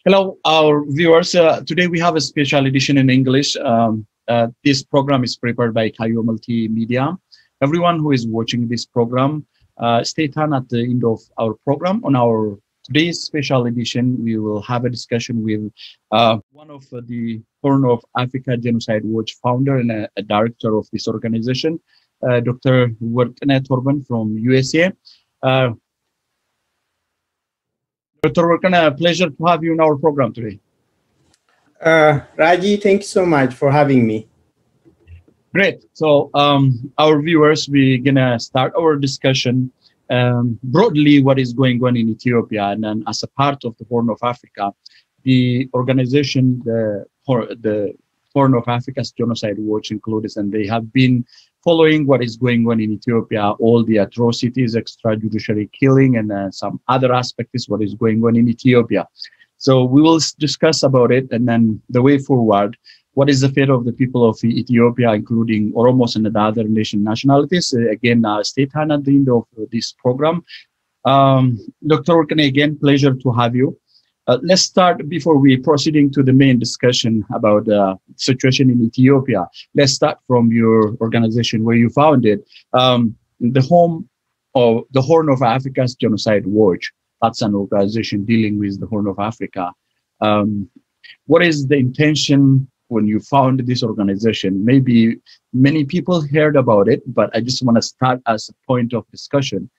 Hello, our viewers. Today we have a special edition in English. This program is prepared by Kayo Multimedia. Everyone who is watching this program, stay tuned at the end of our program. On our today's special edition, we will have a discussion with one of the Horn of Africa Genocide Watch founder and a director of this organization, Dr. Warkineh Torban from USA. Dr. Warkineh, pleasure to have you in our program today. Raji, thank you so much for having me. Great. So our viewers, we're going to start our discussion broadly what is going on in Ethiopia. And then as a part of the Horn of Africa, the organization, the Horn of Africa's Genocide Watch includes, and they have been following what is going on in Ethiopia, all the atrocities, extrajudicial killing, and some other aspects, what is going on in Ethiopia. So we will discuss about it, and then the way forward, what is the fate of the people of Ethiopia, including Oromos and the other nationalities. Again, stay tuned at the end of this program. Dr. Warkineh, again, pleasure to have you. Let's start before we proceeding to the main discussion about the situation in Ethiopia. Let's start from your organization where you founded, the home of the Horn of Africa's Genocide Watch. That's an organization dealing with the Horn of Africa. What is the intention when you founded this organization? Maybe many people heard about it, but I just want to start as a point of discussion.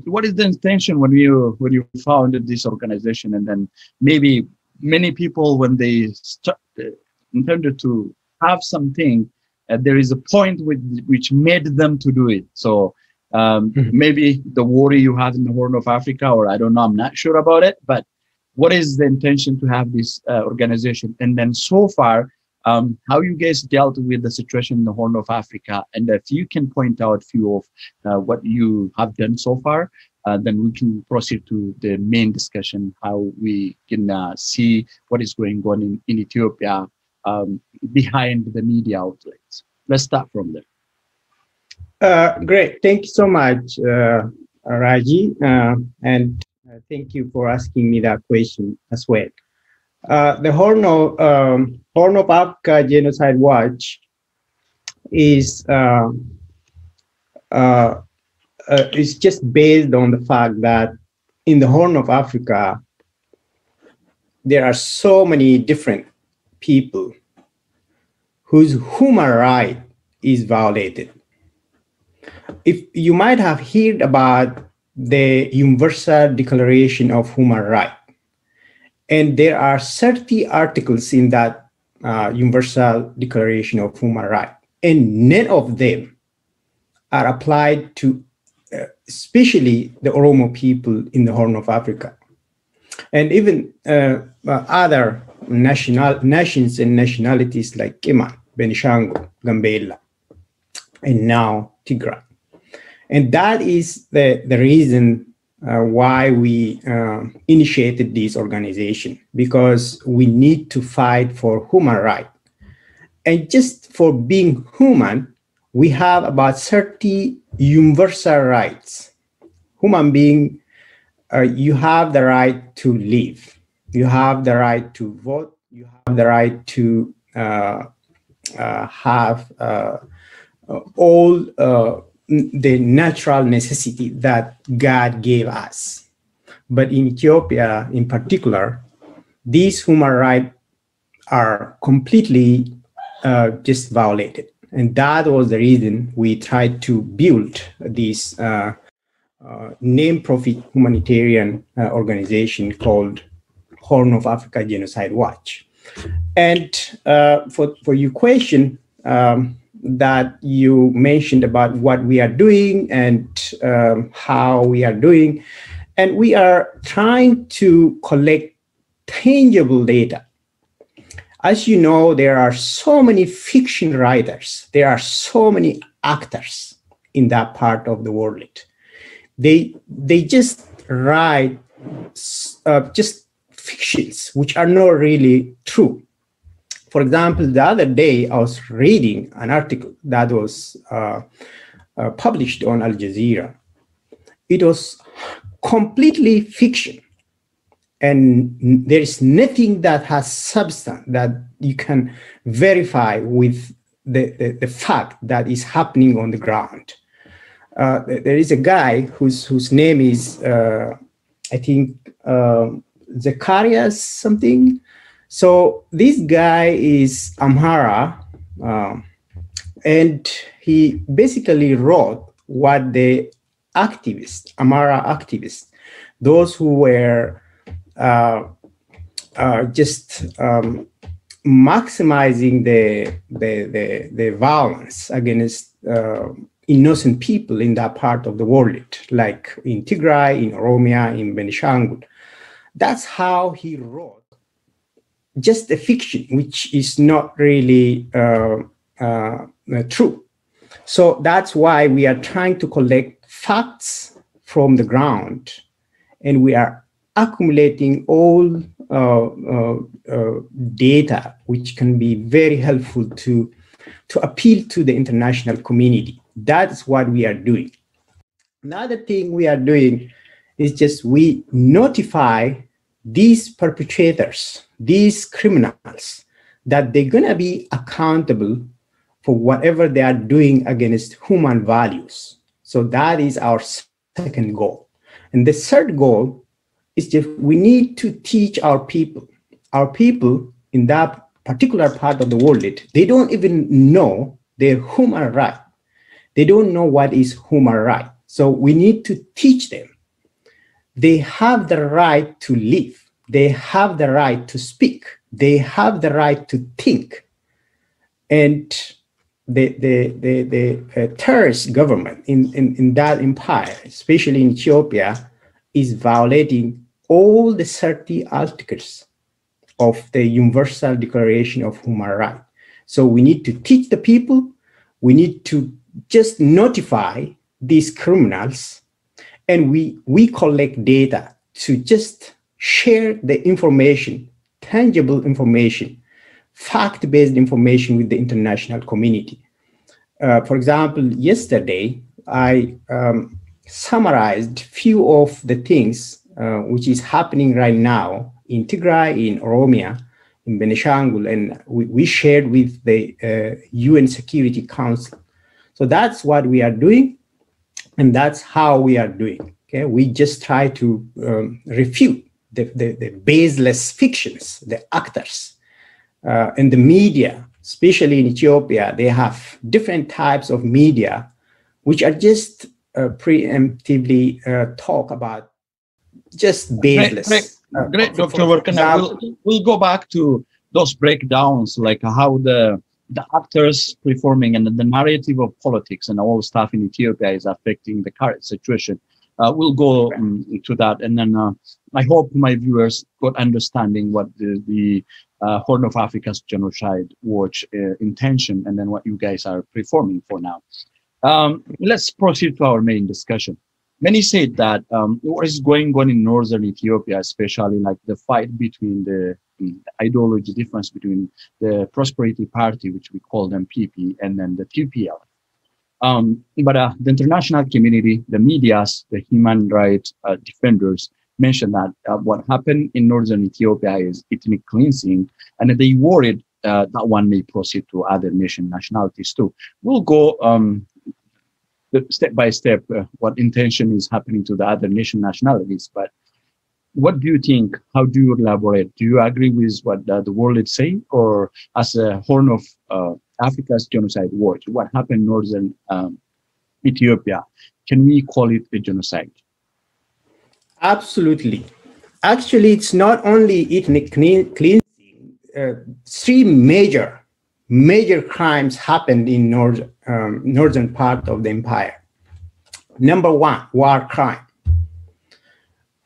What is the intention when you founded this organization, and then maybe many people when they intended to have something, there is a point which made them to do it. So maybe the worry you have in the Horn of Africa, or I don't know, I'm not sure about it, but what is the intention to have this organization? And then so far, how you guys dealt with the situation in the Horn of Africa, and if you can point out a few of what you have done so far, then we can proceed to the main discussion, how we can see what is going on in Ethiopia behind the media outlets. Let's start from there. Great. Thank you so much, Raji. And thank you for asking me that question as well. The Horn of Africa Genocide Watch is just based on the fact that in the Horn of Africa, there are so many different people whose human right is violated. If you might have heard about the Universal Declaration of Human Rights, and there are 30 articles in that Universal Declaration of Human Rights, and none of them are applied to especially the Oromo people in the Horn of Africa. And even other nations and nationalities like Kema, Benishango, Gambela, and now Tigray. And that is the reason why we initiated this organization, because we need to fight for human rights. And just for being human, we have about 30 universal rights. Human being, you have the right to live. You have the right to vote. You have the right to have all the natural necessity that God gave us. But in Ethiopia, in particular, these human rights are completely just violated. And that was the reason we tried to build this name-profit humanitarian organization called Horn of Africa Genocide Watch. And for your question, that you mentioned about what we are doing and how we are doing. And we are trying to collect tangible data. As you know, there are so many fiction writers. There are so many actors in that part of the world. They just write just fictions, which are not really true. For example, the other day, I was reading an article that was published on Al Jazeera. It was completely fiction. and there is nothing that has substance that you can verify with the fact that is happening on the ground. There is a guy whose name is, I think, Zacharias something. So this guy is Amhara, and he basically wrote what the activists, Amhara activists, those who were just maximizing the violence against innocent people in that part of the world, like in Tigray, in Oromia, in Benishangul. That's how he wrote just a fiction, which is not really true. So that's why we are trying to collect facts from the ground, and we are accumulating all data which can be very helpful to appeal to the international community. That's what we are doing. Another thing we are doing is just we notify these perpetrators, these criminals, that they're going to be accountable for whatever they are doing against human values. So that is our second goal. And the third goal is just we need to teach our people in that particular part of the world, they don't even know their human right. They don't know what is human right. So we need to teach them. They have the right to live. They have the right to speak. They have the right to think. And the terrorist government in that empire, especially in Ethiopia, is violating all the 30 articles of the Universal Declaration of Human Rights. So we need to teach the people. We need to just notify these criminals, and we collect data to just share the information, tangible information, fact-based information with the international community. For example, yesterday, I summarized few of the things which is happening right now in Tigray, in Oromia, in Benishangul, and we shared with the UN Security Council. So that's what we are doing, and that's how we are doing. Okay, we just try to refute the baseless fictions, the actors, and the media, especially in Ethiopia. They have different types of media, which are just preemptively talk about just baseless. Great, Dr. Warkineh. We'll go back to those breakdowns, like how the actors performing and the narrative of politics and all stuff in Ethiopia is affecting the current situation. We'll go into that, and then I hope my viewers got understanding what the Horn of Africa's Genocide Watch intention, and then what you guys are performing for now. Let's proceed to our main discussion. Many said that what is going on in northern Ethiopia, especially like the fight between the ideology difference between the Prosperity Party, which we call them PP, and then the TPL. But the international community, the medias, the human rights defenders mentioned that what happened in northern Ethiopia is ethnic cleansing, and they worried that one may proceed to other nationalities too. We'll go step by step what intention is happening to the other nationalities. But what do you think? How do you elaborate? Do you agree with what the world is saying, or as a Horn of Africa's Genocide Watch, what happened in northern Ethiopia? Can we call it a genocide? Absolutely. Actually, it's not only ethnic cleansing. Three major crimes happened in northern part of the empire. Number one, war crime.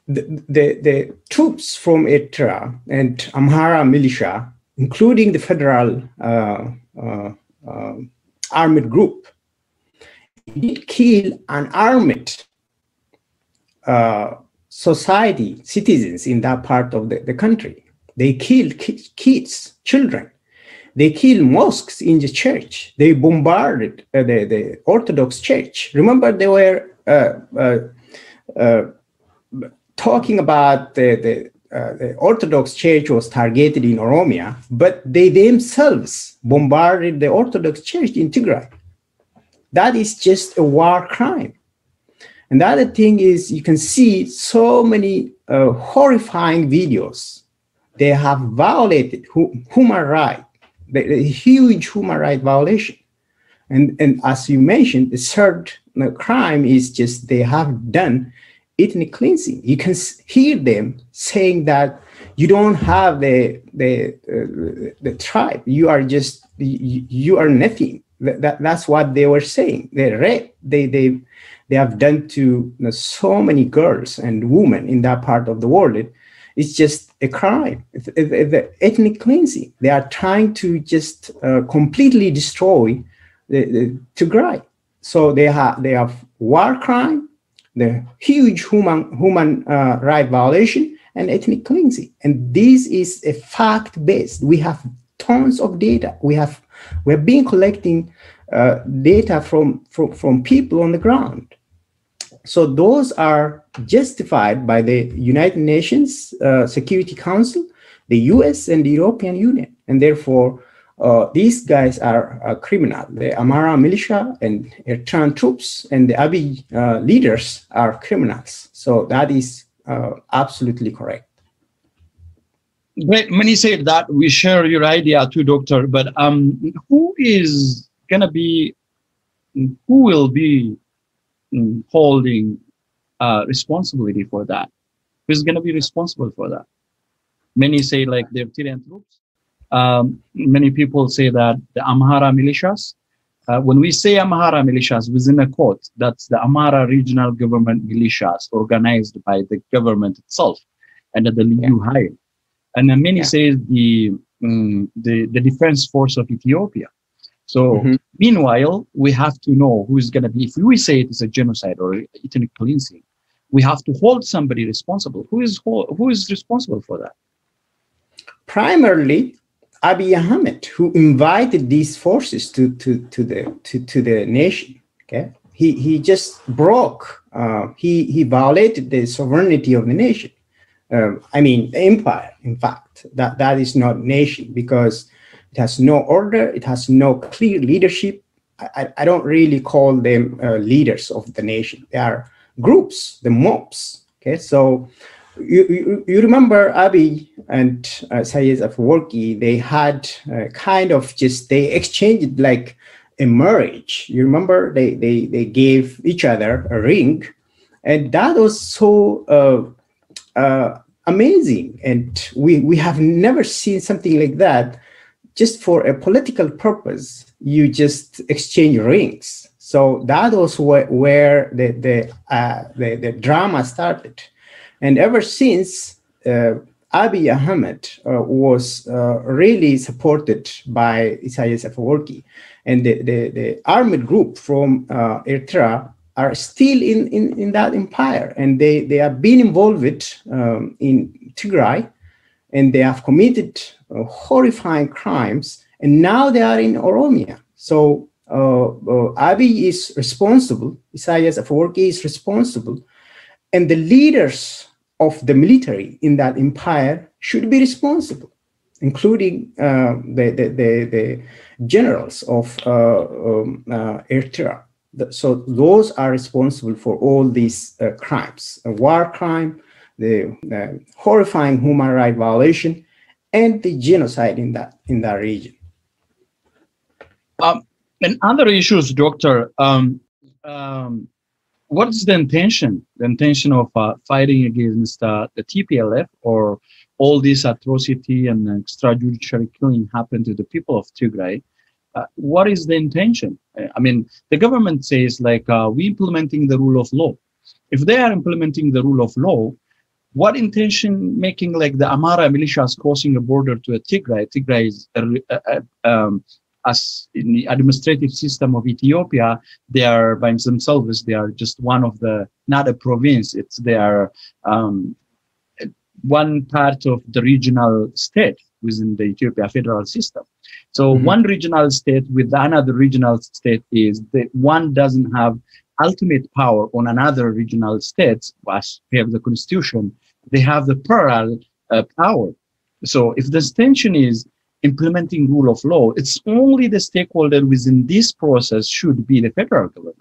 The troops from Eritrea and Amhara militia, including the federal armed group, did kill unarmed society, citizens in that part of the country. They killed kids, children. They killed mosques in the church. They bombarded the Orthodox church. Remember, they were talking about the the Orthodox Church was targeted in Oromia, but they themselves bombarded the Orthodox Church in Tigray. That is just a war crime. And the other thing is, you can see so many horrifying videos. They have violated human rights, the huge human rights violation. And as you mentioned, the third crime is just they have done ethnic cleansing. You can hear them saying that you don't have the tribe. You are just, you are nothing. That's what they were saying. They rape. They have done to so many girls and women in that part of the world. It's just a crime. It's the ethnic cleansing. They are trying to just completely destroy the Tigray. So they have war crime, the huge human right violation, and ethnic cleansing. And this is a fact-based. We have tons of data. We've been collecting data from people on the ground. So those are justified by the United Nations Security Council, the US, and the European Union. And therefore, these guys are criminal. The Amhara militia and Eritrean troops and the Abiy leaders are criminals. So that is absolutely correct. Great. When you say that, we share your idea too, Doctor. But who will be holding responsibility for that? Who's going to be responsible for that? Many say like the Eritrean troops. Many people say that the Amhara militias. When we say Amhara militias within a quote, that's the Amhara regional government militias organized by the government itself and the Liu hired. And then many say the defense force of Ethiopia. So meanwhile, we have to know who is going to be, if we say it is a genocide or ethnic cleansing, we have to hold somebody responsible. Who is responsible for that? Primarily, Abiy Ahmed, who invited these forces to the nation. Okay, he just broke. He violated the sovereignty of the nation. I mean, the empire. In fact, that is not nation because it has no order. It has no clear leadership. I don't really call them leaders of the nation. They are groups, the mobs. Okay, so you remember Abiy and Isaias Afwerki, they had kind of just, they exchanged like a marriage. You remember they gave each other a ring, and that was so amazing. And we have never seen something like that. Just for a political purpose, you just exchange rings. So that was where the drama started. And ever since, Abiy Ahmed was really supported by Isaias Afwerki, and the armed group from Eritrea are still in that empire, and they have been involved in Tigray, and they have committed horrifying crimes, and now they are in Oromia. So Abiy is responsible, Isaias Afwerki is responsible, and the leaders of the military in that empire should be responsible, including the generals of Eritrea. So those are responsible for all these crimes: a war crime, the horrifying human rights violation, and the genocide in that region. And other issues, Doctor. What is the intention? The intention of fighting against the TPLF, or all this atrocity and extrajudicial killing happened to the people of Tigray? What is the intention? I mean, the government says like we implementing the rule of law. If they are implementing the rule of law, what intention making like the Amhara militias crossing a border to a Tigray? Tigray is as in the administrative system of Ethiopia, they are by themselves, they are just one of the, not a province, they are one part of the regional state within the Ethiopia federal system. So one regional state with another regional state is that one doesn't have ultimate power on another regional state, as we have the constitution. They have the parallel power. So if the intention is implementing rule of law, it's only the stakeholder within this process should be the federal government.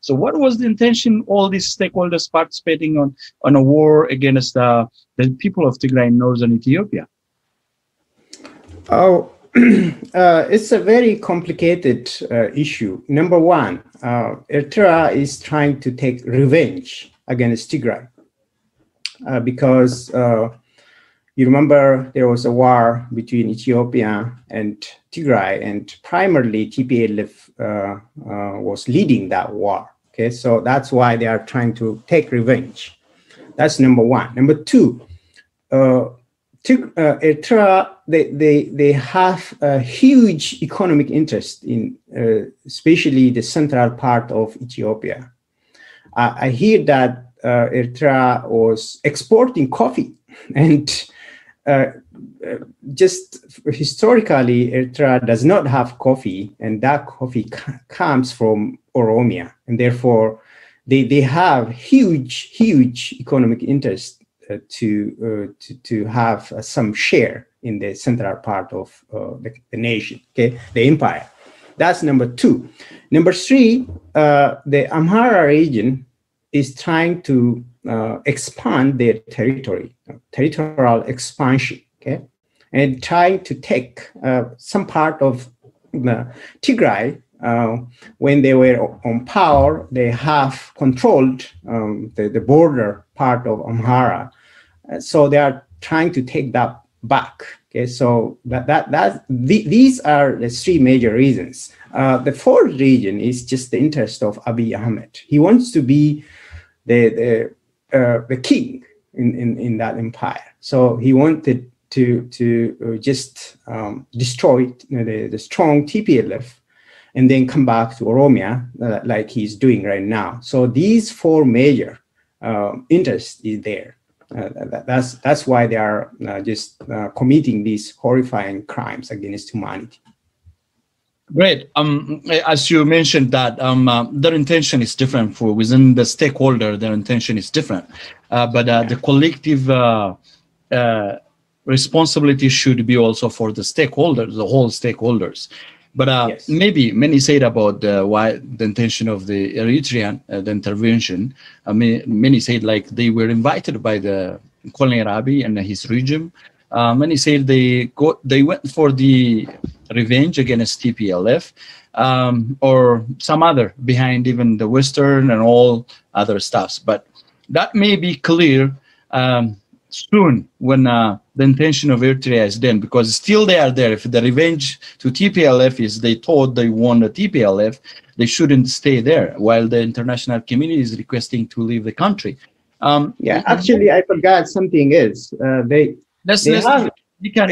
So what was the intention, all these stakeholders participating on a war against the people of Tigray in northern Ethiopia? Oh, it's a very complicated issue. Number one, Eritrea is trying to take revenge against Tigray because you remember there was a war between Ethiopia and Tigray, and primarily TPLF was leading that war. Okay, so that's why they are trying to take revenge. That's number one. Number two, Eritrea, they have a huge economic interest in especially the central part of Ethiopia. I hear that Eritrea was exporting coffee, and just historically, Eritrea does not have coffee, and that coffee comes from Oromia, and therefore they have huge economic interest to have some share in the central part of the nation, okay, the empire. That's number two. Number three, the Amhara region is trying to expand their territory, territorial expansion, okay, and trying to take some part of Tigray. When they were on power, they have controlled the border part of Amhara. So they are trying to take that back. Okay, so these are the three major reasons. The fourth reason is just the interest of Abiy Ahmed. He wants to be the king in that empire. So he wanted to just destroy the strong TPLF and then come back to Oromia like he's doing right now. So these four major interests is there. That's why they are just committing these horrifying crimes against humanity. Great. As you mentioned that their intention is different for within the stakeholder. Their intention is different, but the collective responsibility should be also for the stakeholders, the whole stakeholders. But yes, maybe many said about why the intention of the Eritrean the intervention. Many said like they were invited by the Colonel Abiy and his regime. Many said they went for the revenge against TPLF or some other behind even the Western and all other stuffs. But that may be clear soon when the intention of Eritrea is done, because still they are there. If the revenge to TPLF is they thought they won the TPLF, they shouldn't stay there while the international community is requesting to leave the country. Yeah, actually, I forgot something else. You can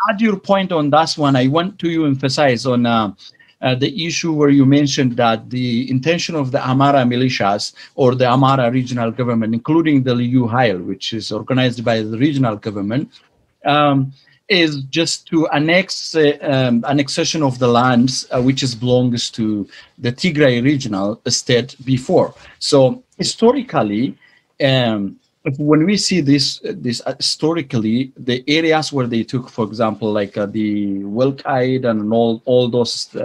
add your point on that one. I want to emphasize on the issue where you mentioned that the intention of the Amhara militias or the Amhara regional government, including the Liu Hail, which is organized by the regional government, is just to annex annexation of the lands which belongs to the Tigray regional state before. So historically, when we see this historically, the areas where they took, for example, like the Welkite and all those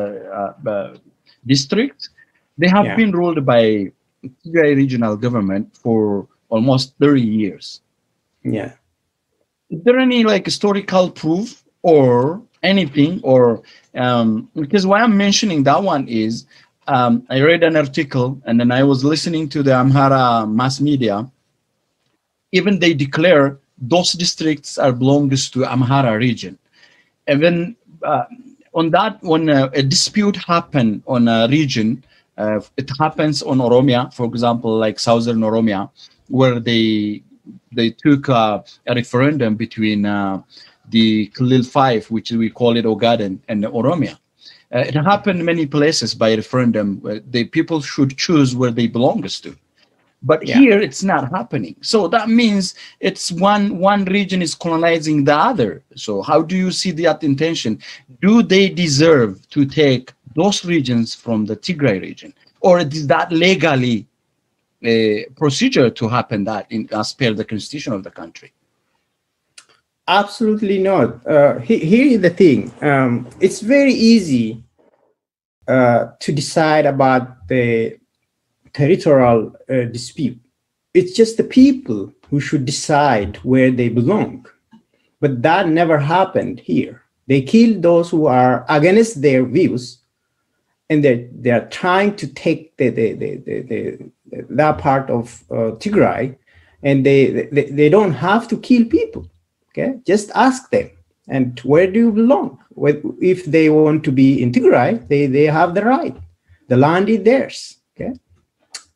districts, they have been ruled by Tigray regional government for almost 30 years. Yeah. Is there any like historical proof or anything, or because why I'm mentioning that one is I read an article and then I was listening to the Amhara mass media. Even they declare those districts are belongs to Amhara region. Even on that, when a dispute happen on a region, it happens on Oromia, for example, like Southern Oromia, where they took a referendum between the Klil 5, which we call it Ogaden, and Oromia. It happened in many places by referendum. The people should choose where they belong to. But here it's not happening. So that means it's one region is colonizing the other. So how do you see that intention? Do they deserve to take those regions from the Tigray region? Or is that legally a procedure to happen that as per the constitution of the country? Absolutely not. Here is the thing. It's very easy to decide about the territorial dispute. It's just the people who should decide where they belong. But that never happened here. They killed those who are against their views, and they are trying to take that part of Tigray, and they don't have to kill people. Okay, just ask them. And where do you belong? If they want to be in Tigray, they have the right. The land is theirs. Okay,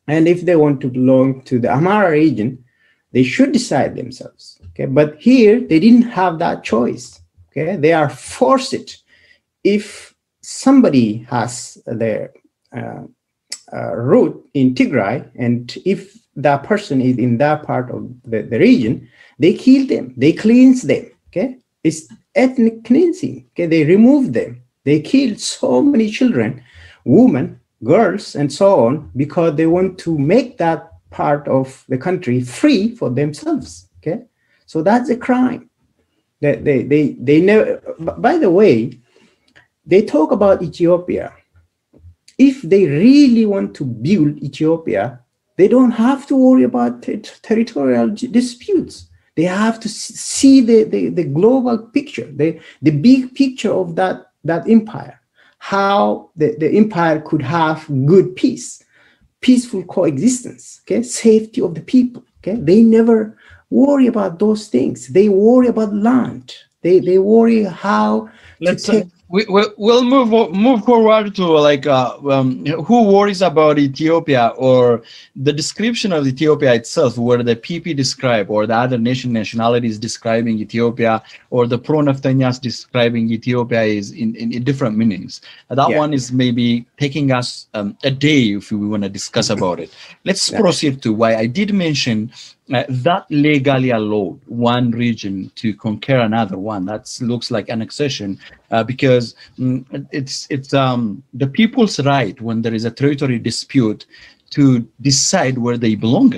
and if they want to belong to the Amhara region, they should decide themselves. Okay, but here they didn't have that choice. Okay, they are forced. If somebody has their root in Tigray, and if that person is in that part of the region, they kill them, they cleanse them. Okay, it's ethnic cleansing. Okay, they remove them. They kill so many children, women, girls, and so on, because they want to make that part of the country free for themselves. Okay, so that's a crime. They never. By the way, they talk about Ethiopia. If they really want to build Ethiopia, they don't have to worry about territorial disputes. They have to see the global picture, the big picture of that empire, how the empire could have good peace, peaceful coexistence, okay, safety of the people. Okay, they never worry about those things. They worry about land. They worry how Let's to take. we'll move forward to like who worries about Ethiopia, or the description of Ethiopia itself, where the PP describe, or the other nationalities describing Ethiopia, or the pro-Naftanyas describing Ethiopia is in different meanings. That one is maybe taking us a day if we want to discuss about it. Let's proceed to why I did mention that legally allowed one region to conquer another one. That looks like annexation, because it's the people's right when there is a territory dispute to decide where they belong.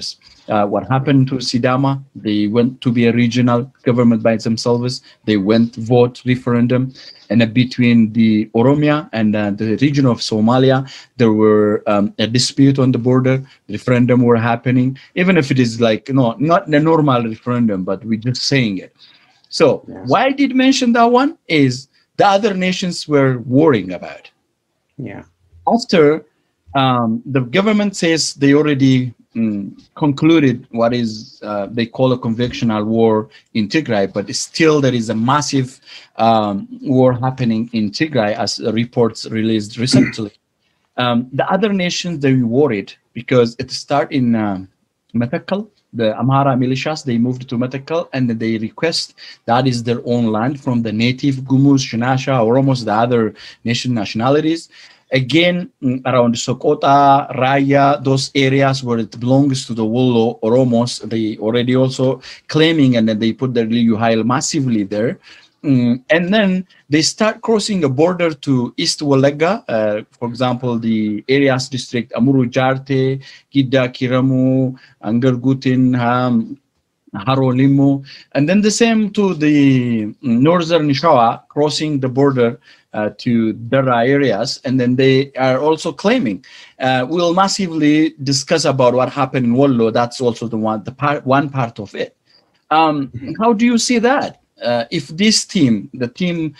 What happened to Sidama? They went to be a regional government by themselves. They went vote referendum, and between the Oromia and the region of Somalia, there were a dispute on the border. Referendum were happening, even if it is like not a normal referendum, but we're just saying it. So why I did mention that one is the other nations were worrying about. Yeah. After the government says they already concluded what is they call a conventional war in Tigray, but still there is a massive war happening in Tigray, as reports released recently. The other nations, they were worried because it started in Methakal. The Amhara militias, they moved to Methakal, and they request that is their own land from the native Gumuz, Shinasha, Oromos, the other nationalities. Again, around Sokota, Raya, those areas where it belongs to the Wollo Oromos, they already also claiming, and then they put their Liyuhail massively there. And then they start crossing a border to East Walega, for example, the areas district Amuru Jarte, Gidda, Kiramu, Angargutin, Harolimu, and then the same to the northern Shawa, crossing the border to Dara areas, and then they are also claiming. We'll massively discuss about what happened in Wollo. That's also one part of it. How do you see that? If this team, the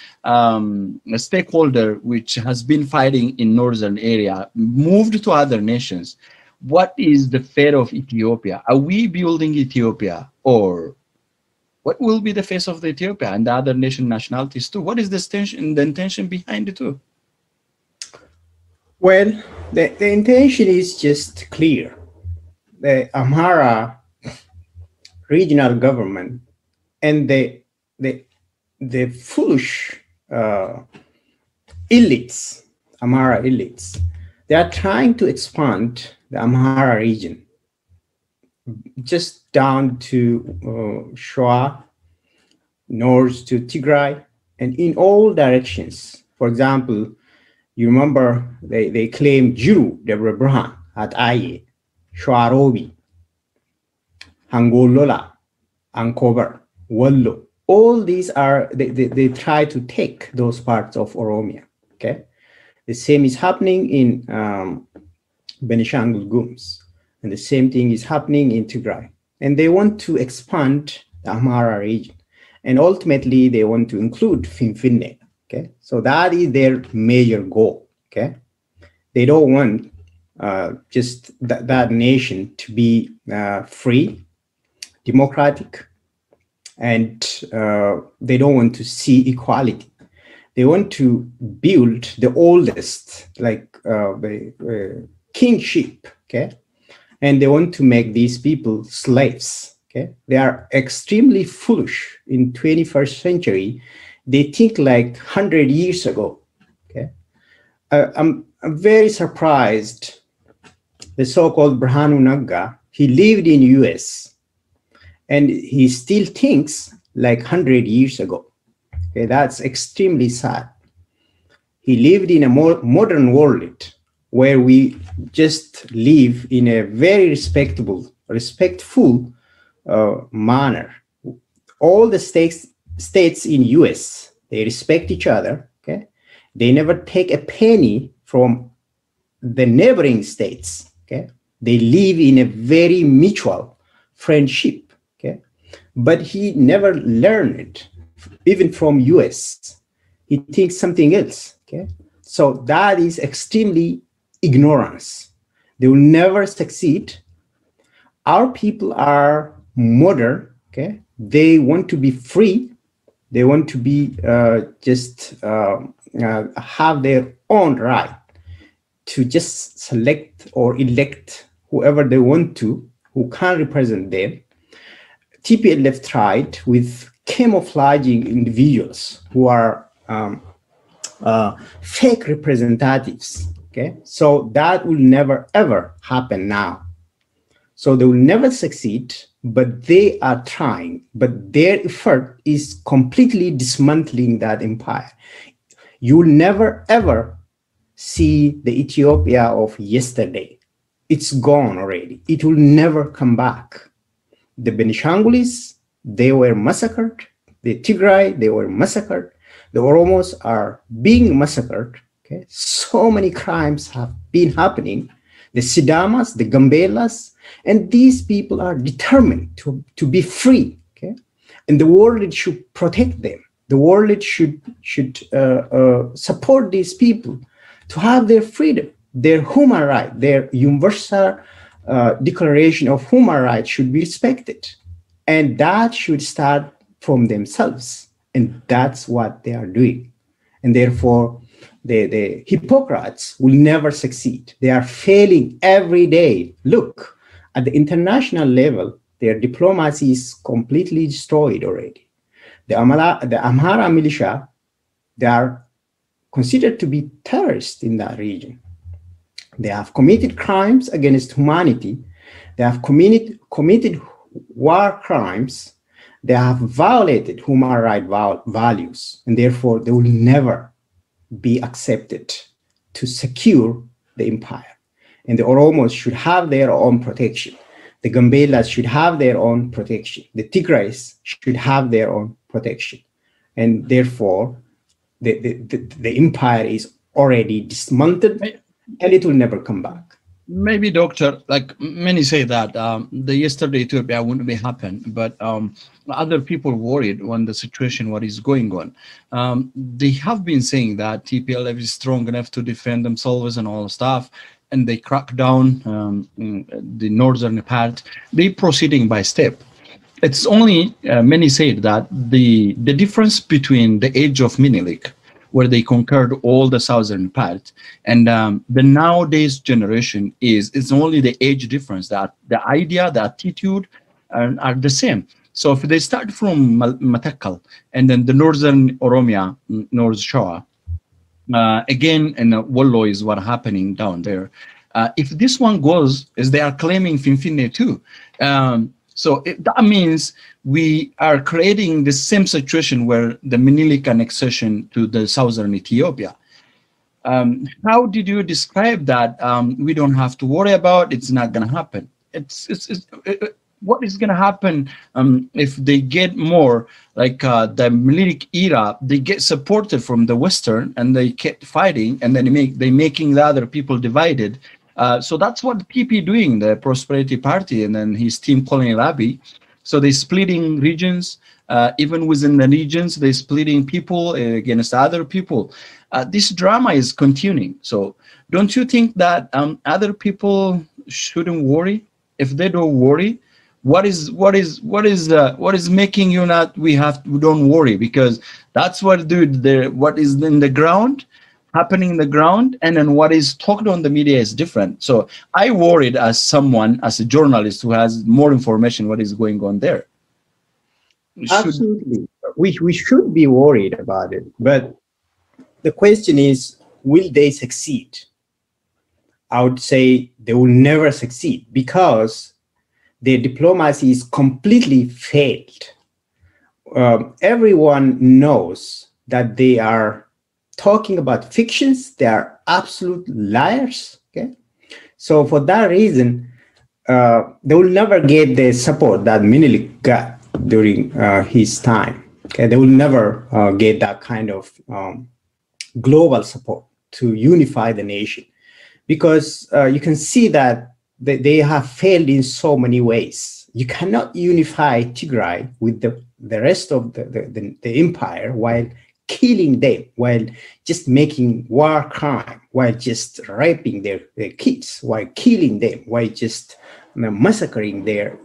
stakeholder which has been fighting in northern area, moved to other nations, what is the fate of Ethiopia? Are we building Ethiopia, or what will be the face of the Ethiopia and the other nationalities too? What is the intention behind it too? Well, the intention is just clear. The Amhara regional government and the foolish elites, Amhara elites, they are trying to expand the Amhara region just down to Shoa, north to Tigray, and in all directions. For example, you remember they claimed Jiru, Deborah Brahan, at Aye, Shoarobi, Hangolola, Ankober, Wallo, all these are, they try to take those parts of Oromia, okay? The same is happening in Benishangul Gums, and the same thing is happening in Tigray. And they want to expand the Amhara region. And ultimately, they want to include Finfinne, okay? So that is their major goal, okay? They don't want just that nation to be free, democratic, and they don't want to see equality. They want to build the oldest, like kingship, okay? And they want to make these people slaves, okay? They are extremely foolish in 21st century. They think like 100 years ago, okay? I'm very surprised. The so-called Brahanu Nagga, he lived in US, and he still thinks like 100 years ago. Okay, that's extremely sad. He lived in a more modern world where we just live in a very respectful manner. All the states in US, they respect each other, okay? They never take a penny from the neighboring states, okay? They live in a very mutual friendship, okay? But he never learned it, even from US. He thinks something else, okay? So that is extremely ignorance. They will never succeed. Our people are modern, okay? They want to be free. They want to be have their own right to just select or elect whoever they want to, who can represent them. TPLF tried with camouflaging individuals who are fake representatives, okay? So that will never, ever happen now. So they will never succeed, but they are trying, but their effort is completely dismantling that empire. You will never, ever see the Ethiopia of yesterday. It's gone already. It will never come back. The Benishangulis, they were massacred. The Tigray, they were massacred. The Oromos are being massacred. Okay? So many crimes have been happening. The Sidamas, the Gambelas, and these people are determined to be free. Okay? And the world should protect them. The world should support these people to have their freedom, their human right, their universal declaration of human rights should be respected. And that should start from themselves. And that's what they are doing. And therefore, the hypocrites will never succeed. They are failing every day. Look, at the international level, their diplomacy is completely destroyed already. The Amhara militia, they are considered to be terrorists in that region. They have committed crimes against humanity. They have committed war crimes. They have violated human rights values, and therefore they will never be accepted to secure the empire. And the Oromos should have their own protection. The Gambelas should have their own protection. The Tigrays should have their own protection. And therefore, the empire is already dismantled, and it will never come back. Maybe, Doctor, like many say that the yesterday Ethiopia wouldn't be happen, but other people worried when the situation, what is going on. They have been saying that TPLF is strong enough to defend themselves and all stuff, and they crack down the northern part. They proceeding by step. It's only, many said that the difference between the age of Menelik, where they conquered all the southern part, and the nowadays generation it's only the age difference, that the idea, the attitude are the same. So if they start from Matakal and then the northern Oromia, North Shawa, again, and Wollo is what happening down there. If this one goes, as they are claiming Finfinne too, so that means we are creating the same situation where the Menelik annexation to the southern Ethiopia. How did you describe that? We don't have to worry about, it's not going to happen. what is going to happen if they get more like the militia era? They get supported from the Western, and they kept fighting, and then they making the other people divided. So that's what PP doing, the Prosperity Party, and then his team Colonel Abiy. So they splitting regions. Even within the regions, they splitting people against other people. This drama is continuing. So don't you think that other people shouldn't worry? If they don't worry, what is making you not? We don't worry, because that's what, dude. What is in the ground, happening in the ground, and then what is talked on the media is different. So I worried as someone, as a journalist who has more information, what is going on there. Absolutely, we should be worried about it, but the question is, will they succeed? I would say they will never succeed, because their diplomacy is completely failed. Everyone knows that they are talking about fictions. They are absolute liars. Okay, so for that reason, they will never get the support that Menelik got during his time. Okay, they will never get that kind of global support to unify the nation, because you can see that they have failed in so many ways. You cannot unify Tigray with the rest of the empire while killing them, while just making war crime, while just raping their kids, while killing them, while just massacring their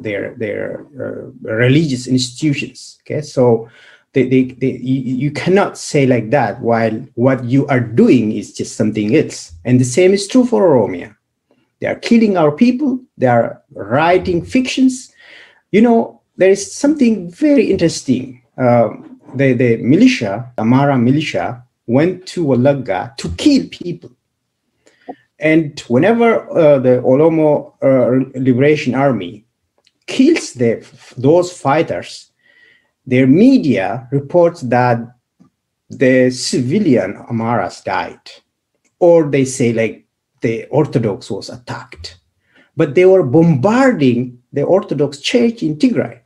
religious institutions. Okay, so you cannot say like that while what you are doing is just something else. And the same is true for Oromia. They are killing our people. They are writing fictions. You know, there is something very interesting. The militia, Amhara militia, went to Walaga to kill people. And whenever the Oromo Liberation Army kills those fighters, their media reports that the civilian Amharas died, or they say like the Orthodox was attacked. But they were bombarding the Orthodox Church in Tigray.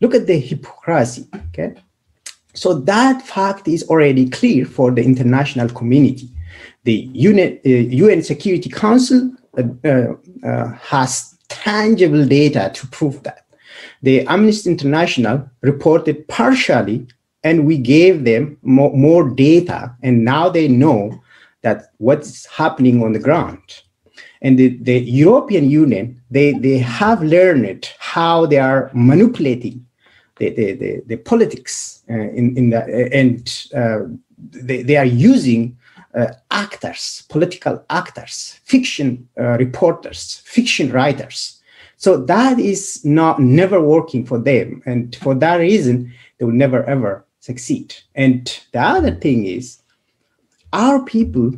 Look at the hypocrisy. Okay, so that fact is already clear for the international community. The UN Security Council has tangible data to prove that. The Amnesty International reported partially, and we gave them more data, and now they know that what's happening on the ground. And the European Union, they have learned how they are manipulating the politics they are using actors, political actors, fiction reporters, fiction writers. So that is never working for them. And for that reason, they will never, ever succeed. And the other thing is, our people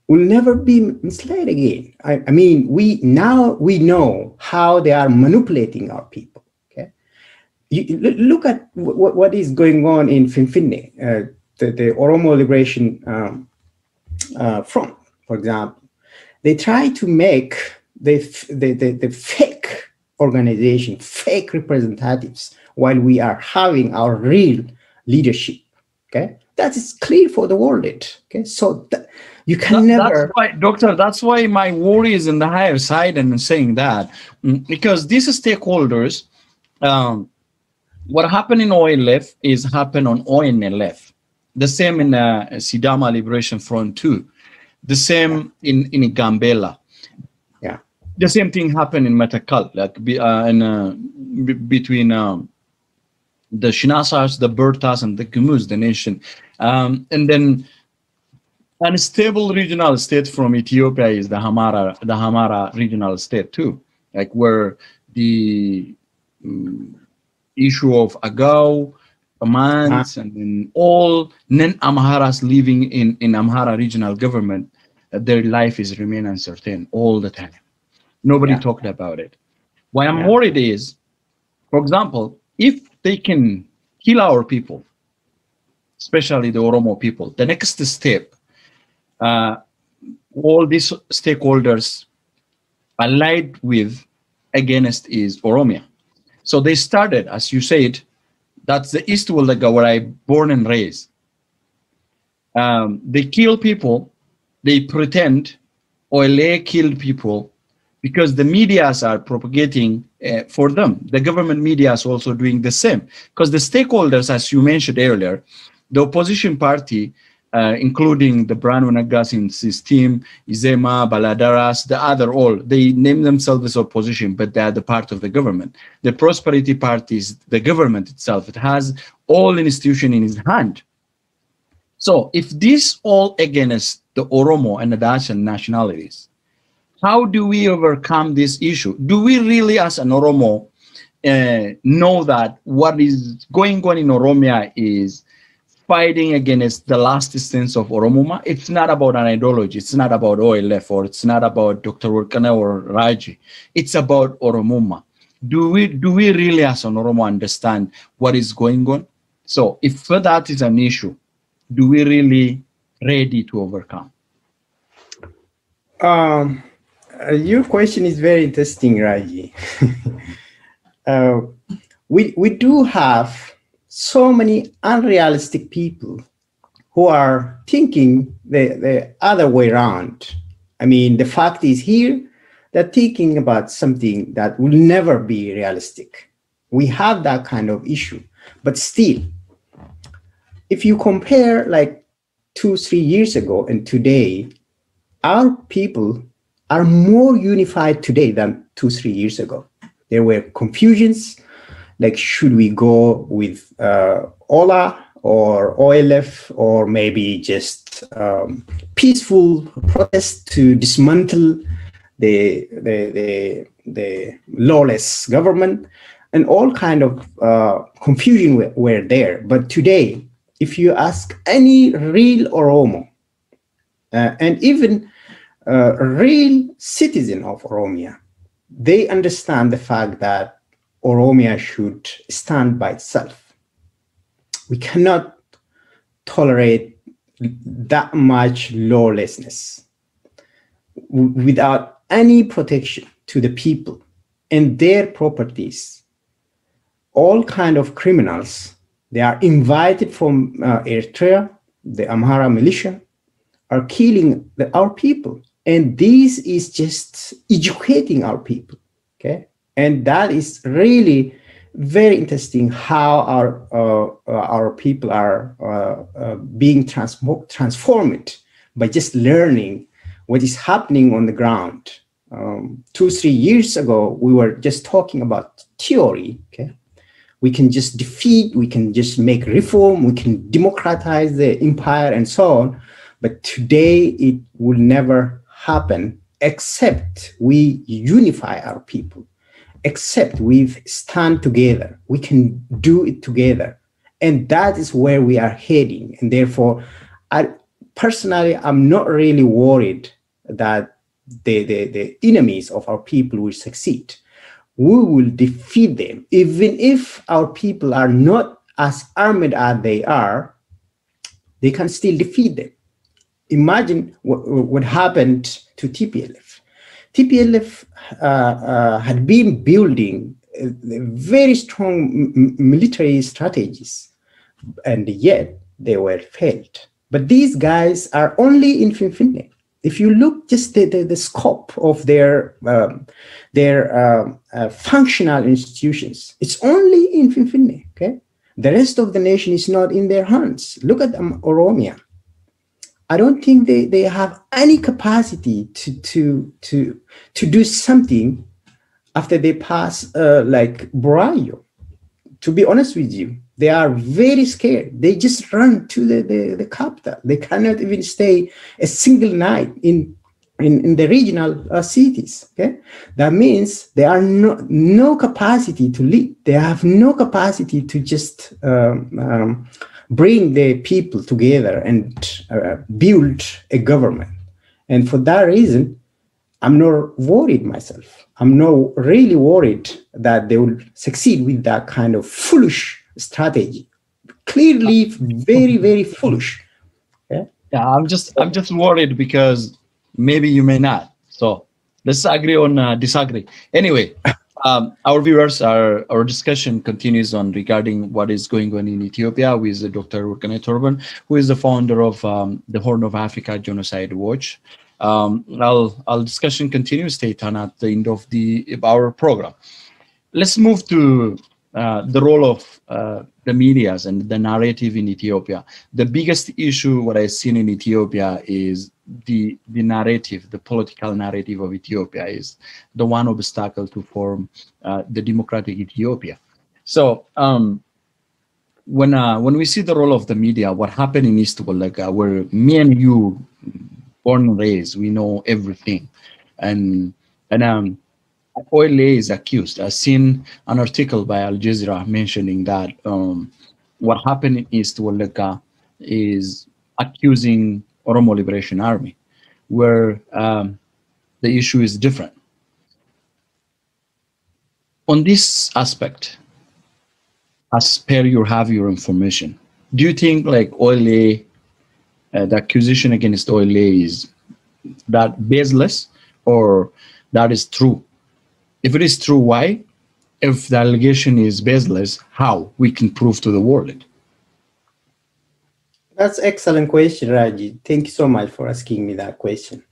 will never be misled again. I mean, we know how they are manipulating our people. Okay, you look at what is going on in Finfinne, the Oromo Liberation Front, for example. They try to make the fake organization, fake representatives, while we are having our real leadership. Okay, that is clear for the world. Okay, so you can never. That's why, Doctor. That's why my worry is in the higher side, and saying that because these stakeholders, what happened in OLF is happened on ONLF. The same in Sidama Liberation Front too. The same in Gambela. Yeah. The same thing happened in Matakal, like between the Shinasas, the Bertas, and the Kumuz, the nation. And then unstable regional state from Ethiopia is the Amhara regional state too, like where the issue of Agao, Amans, and then all non-Amharas living in Amhara regional government, their life is remain uncertain all the time. Nobody talked about it. Why I'm worried is, for example, if they can kill our people, especially the Oromo people, the next step, all these stakeholders allied with against is Oromia. So they started, as you said, that's the East Wulaga where I born and raised. They kill people, they pretend OLA killed people because the medias are propagating for them. The government media is also doing the same because the stakeholders, as you mentioned earlier, the opposition party, including the Brano Nagasin's team, Izema, Baladaras, the other all, they name themselves as opposition, but they are the part of the government. The Prosperity Party is the government itself. It has all institution in its hand. So if this all against the Oromo and the Dacian nationalities, how do we overcome this issue? Do we really, as an Oromo, know that what is going on in Oromia is fighting against the last sense of Oromoma? It's not about an ideology. It's not about OLF, or it's not about Dr. Warkineh or Raji. It's about Oromoma. Do we really, as an Oromo, understand what is going on? So if that is an issue, do we really ready to overcome? Your question is very interesting, Raji. We do have so many unrealistic people who are thinking the other way around. I mean, the fact is here, they're thinking about something that will never be realistic. We have that kind of issue, but still, if you compare like 2-3 years ago and today, our people are more unified today than 2-3 years ago. There were confusions, like should we go with OLA or OLF, or maybe just peaceful protest to dismantle the lawless government, and all kind of confusion were there. But today, if you ask any real Oromo, and even a real citizen of Oromia, they understand the fact that Oromia should stand by itself. We cannot tolerate that much lawlessness without any protection to the people and their properties. All kind of criminals, they are invited from Eritrea, the Amhara militia, are killing our people. And this is just educating our people, okay? And that is really very interesting how our people are being transformed by just learning what is happening on the ground. 2-3 years ago, we were just talking about theory, okay? We can just defeat, we can just make reform, we can democratize the empire and so on. But today it will never happen except we unify our people, except we stand together. We can do it together. And that is where we are heading. And therefore, I'm not really worried that the enemies of our people will succeed. We will defeat them. Even if our people are not as armed as they are, they can still defeat them. Imagine what happened to TPLF. TPLF had been building very strong military strategies, and yet they were failed. But these guys are only in Finfinne. If you look just the scope of their functional institutions, it's only in Finfinne, okay? The rest of the nation is not in their hands. Look at Oromia. I don't think they have any capacity to do something after they pass like Burayo. To be honest with you, they are very scared. They just run to the capital. They cannot even stay a single night in the regional cities. Okay, that means they are no capacity to lead. They have no capacity to just bring the people together and build a government. And for that reason, I'm not worried myself. I'm not really worried that they will succeed with that kind of foolish strategy. Clearly, very, very foolish. Yeah, I'm just worried because maybe you may not. So let's agree on disagree. Anyway, Our viewers, our discussion continues on regarding what is going on in Ethiopia with Dr. Warkineh Torban, who is the founder of the Horn of Africa Genocide Watch. Our discussion continues. Stay tuned at the end of our program. Let's move to the role of the medias and the narrative in Ethiopia. The biggest issue what I've seen in Ethiopia is the narrative, the political narrative of Ethiopia is the one obstacle to form the democratic Ethiopia. So when we see the role of the media, what happened in East Wallaka, where me and you, born and raised, we know everything, and OLA is accused. I've seen an article by Al Jazeera mentioning that what happened in East Wallaka is accusing Oromo Liberation Army, where the issue is different. On this aspect, as per your information, do you think like OLA, the accusation against OLA is that baseless or that is true? If it is true, why? If the allegation is baseless, how we can prove to the world? That's an excellent question, Raji. Thank you so much for asking me that question.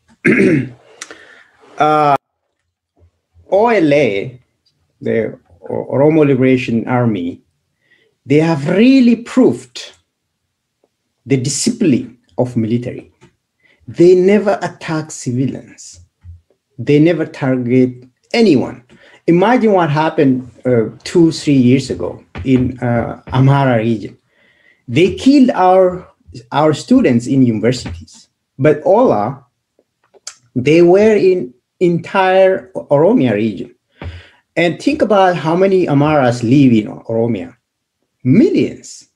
OLA, the Oromo Liberation Army, they have really proved the discipline of military. They never attack civilians. They never target anyone. Imagine what happened 2-3 years ago in Amhara region. They killed our students in universities, but Ola, they were in entire Oromia region. And think about how many Amharas live in Oromia. Millions.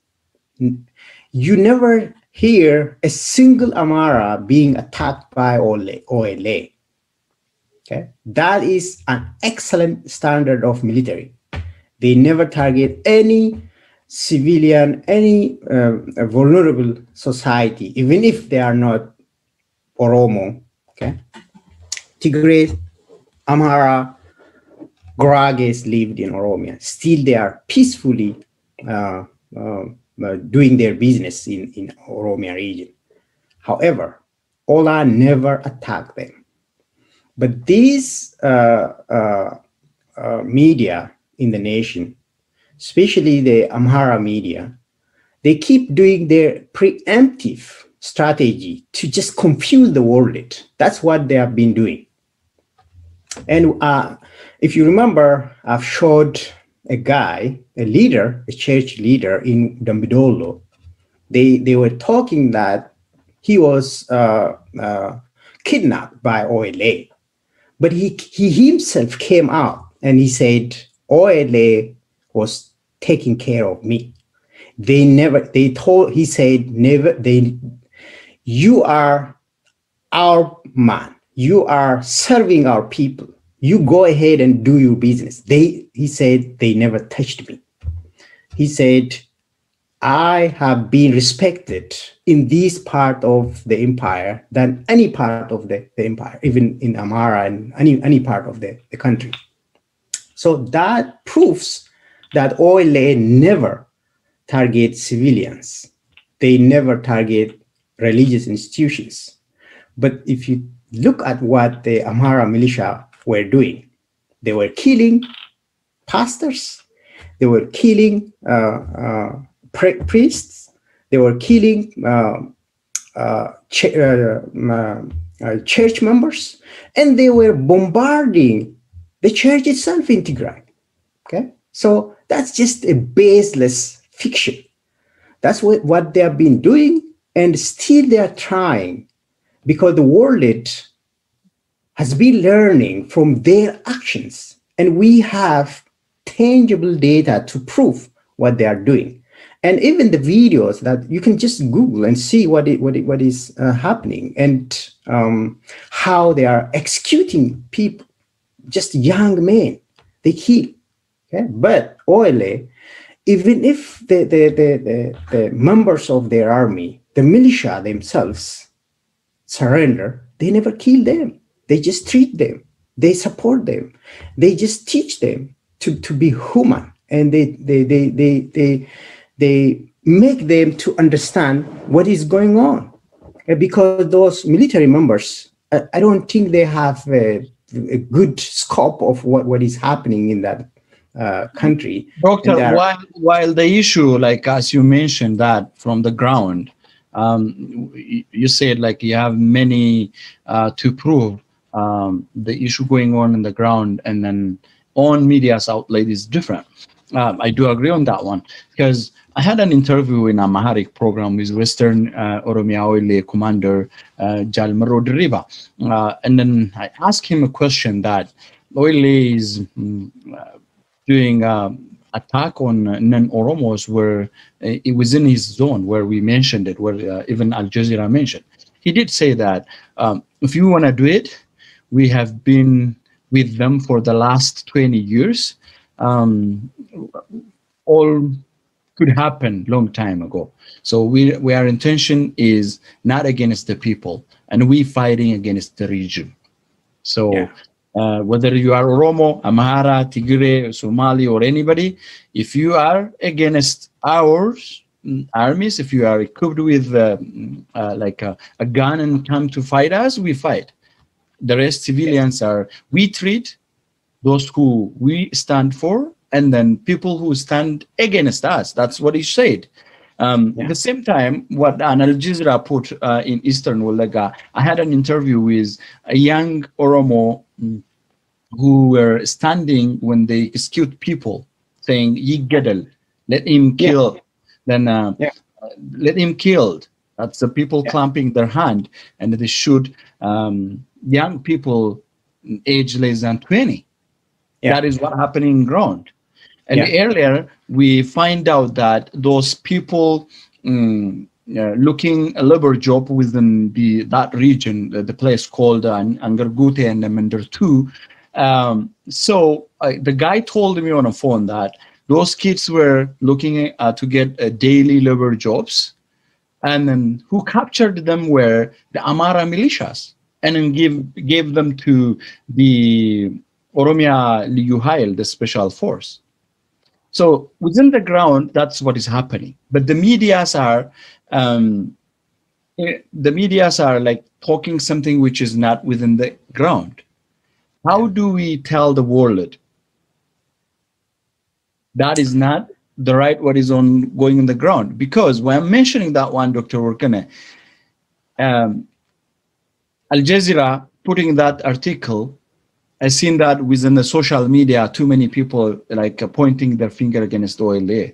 You never hear a single Amhara being attacked by OLA. Okay? That is an excellent standard of military. They never target any civilian, any vulnerable society, even if they are not Oromo. Okay? Tigray, Amhara, Gurages lived in Oromia. Still, they are peacefully doing their business in Oromia region. However, Ola never attacked them. But these media in the nation, especially the Amhara media, they keep doing their preemptive strategy to just confuse the world. That's what they have been doing. And if you remember, I've showed a guy, a leader, a church leader in Dambidolo. They were talking that he was kidnapped by OLA. But he himself came out and he said, OLA was taking care of me. He said, you are our man. You are serving our people. You go ahead and do your business. He said, they never touched me. He said, I have been respected in this part of the empire than any part of the empire, even in Amhara and any part of the country. So that proves that OLA never targets civilians. They never target religious institutions. But if you look at what the Amhara militia were doing, they were killing pastors, they were killing priests, they were killing church members, and they were bombarding the church itself in Tigray. Okay, so that's just a baseless fiction. That's what they have been doing, and still they are trying, because the world has been learning from their actions, and we have tangible data to prove what they are doing. And even the videos that you can just Google and see what is happening, and how they are executing people, just young men, they kill. Okay? But OLA, even if the members of their army, the militia themselves, surrender, they never kill them. They just treat them they support them. They just teach them to be human, and they make them to understand what is going on. Because those military members, I don't think they have a good scope of what is happening in that country. Doctor, while the issue, like as you mentioned, that from the ground, you said like you have many to prove the issue going on in the ground, and then on media's outlet is different. I do agree on that one, because I had an interview in Amharic program with Western Oromia Oile Commander Jalmaro Deriba, and then I asked him a question that Oile is doing attack on non-Oromos where it was in his zone, where we mentioned it, where even Al Jazeera mentioned. He did say that if you want to do it, we have been with them for the last 20 years. All could happen long time ago. So our intention is not against the people, and we fighting against the region. So yeah. Whether you are Oromo, Amhara, Tigray, Somali, or anybody, if you are against our armies, if you are equipped with like a gun and come to fight us, we fight. The rest civilians are, we treat those who we stand for, and then people who stand against us. That's what he said. At the same time, what Al Jazeera put in Eastern Wolaga, I had an interview with a young Oromo who were standing when they execute people, saying, "Yigedel, let him kill." Then let him killed. That's the people clamping their hand, and they shoot young people age less than 20. That is what happening in ground. And earlier, we find out that those people looking a labor job within that region, the place called Angargute and Mender 2. So the guy told me on the phone that those kids were looking to get daily labor jobs, and then who captured them were the Amhara militias, and then gave them to the Oromia Liyuhail, the special force. So within the ground, that's what is happening. But the medias are like talking something which is not within the ground. How do we tell the world that is not the right what is on going in the ground? Because when I'm mentioning that one, Dr. Warkineh, Al Jazeera putting that article, I've seen that within the social media, too many people like pointing their finger against OLA.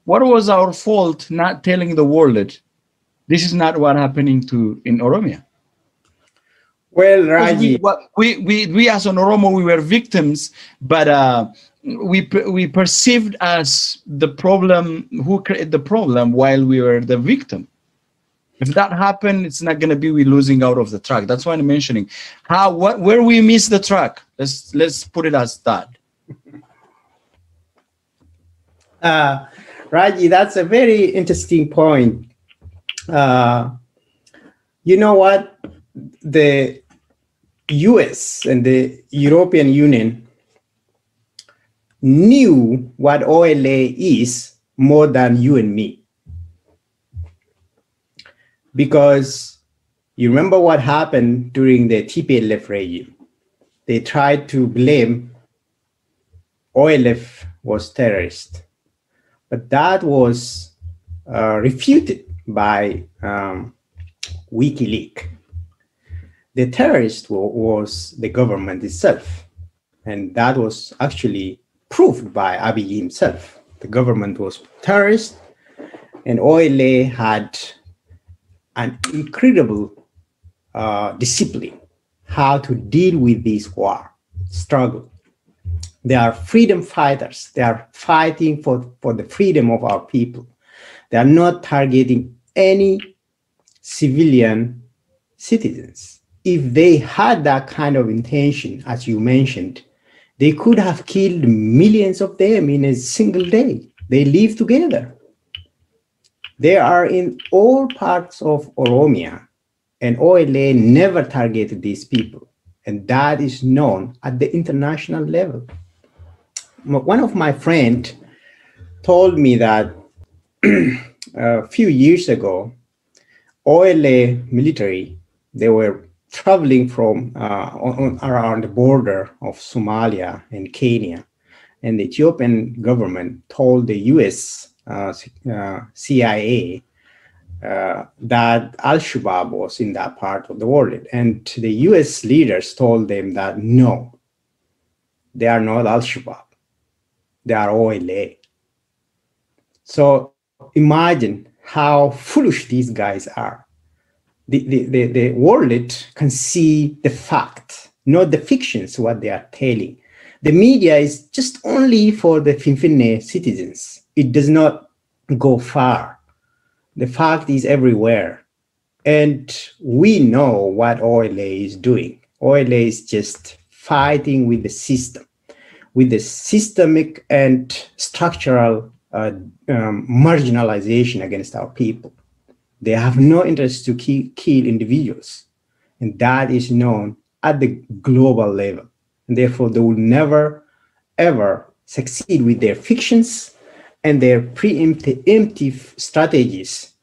What was our fault not telling the world this is not what happening in Oromia? Well, Raji, we as an Oromo, we were victims, but we perceived as the problem, who created the problem, while we were the victim. If that happened, it's not going to be we losing out of the track. That's why I'm mentioning where we miss the track. Let's put it as that. Raji, that's a very interesting point. You know what? The US and the European Union knew what OLA is more than you and me. Because you remember what happened during the TPLF regime. They tried to blame OLF was terrorist, but that was refuted by WikiLeaks. The terrorist was the government itself, and that was actually proved by Abiy himself. The government was terrorist, and OLA had an incredible discipline how to deal with this war struggle. They are freedom fighters. They are fighting for the freedom of our people. They are not targeting any civilian citizens. If they had that kind of intention, as you mentioned, they could have killed millions of them in a single day. They live together. They are in all parts of Oromia, and OLA never targeted these people. and that is known at the international level. One of my friends told me that a few years ago, OLA military, they were traveling from around the border of Somalia and Kenya, and the Ethiopian government told the US CIA that Al-Shabaab was in that part of the world. And the US leaders told them that no, they are not Al-Shabaab, they are OLA. So imagine how foolish these guys are. The world can see the fact, not the fictions, what they are telling. The media is just only for the Finfinne citizens. It does not go far. The fact is everywhere. And we know what OLA is doing. OLA is just fighting with the system, with the systemic and structural marginalization against our people. They have no interest to kill individuals. And that is known at the global level. And therefore, they will never, ever succeed with their fictions and their preemptive strategies